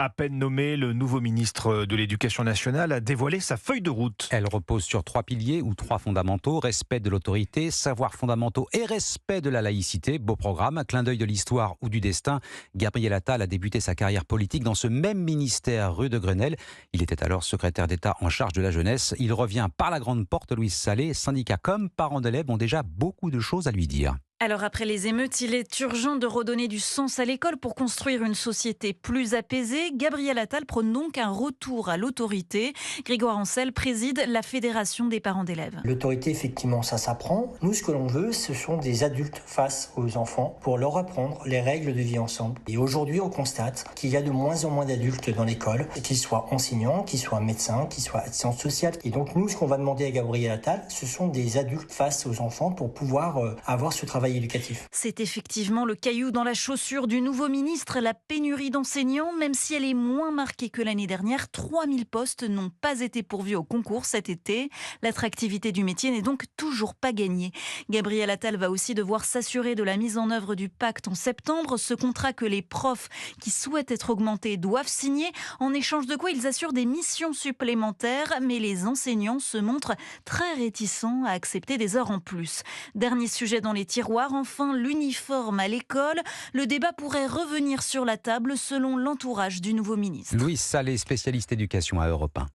À peine nommé, le nouveau ministre de l'Éducation nationale a dévoilé sa feuille de route. Elle repose sur 3 piliers ou 3 fondamentaux: respect de l'autorité, savoirs fondamentaux et respect de la laïcité. Beau programme, clin d'œil de l'histoire ou du destin. Gabriel Attal a débuté sa carrière politique dans ce même ministère rue de Grenelle. Il était alors secrétaire d'État en charge de la jeunesse. Il revient par la grande porte. Louise Salé, syndicats comme parents d'élèves ont déjà beaucoup de choses à lui dire. Alors après les émeutes, il est urgent de redonner du sens à l'école pour construire une société plus apaisée. Gabriel Attal prône donc un retour à l'autorité. Grégoire Ancel préside la Fédération des parents d'élèves. L'autorité, effectivement, ça s'apprend. Nous, ce que l'on veut, ce sont des adultes face aux enfants pour leur apprendre les règles de vie ensemble. Et aujourd'hui, on constate qu'il y a de moins en moins d'adultes dans l'école, qu'ils soient enseignants, qu'ils soient médecins, qu'ils soient assistants sociaux. Et donc nous, ce qu'on va demander à Gabriel Attal, ce sont des adultes face aux enfants pour pouvoir avoir ce travail éducatif. C'est effectivement le caillou dans la chaussure du nouveau ministre, la pénurie d'enseignants. Même si elle est moins marquée que l'année dernière, 3000 postes n'ont pas été pourvus au concours cet été. L'attractivité du métier n'est donc toujours pas gagnée. Gabriel Attal va aussi devoir s'assurer de la mise en œuvre du pacte en septembre, ce contrat que les profs qui souhaitent être augmentés doivent signer, en échange de quoi ils assurent des missions supplémentaires, mais les enseignants se montrent très réticents à accepter des heures en plus. Dernier sujet dans les tiroirs, enfin l'uniforme à l'école. Le débat pourrait revenir sur la table selon l'entourage du nouveau ministre. Louise Salé, spécialiste éducation à Europe 1.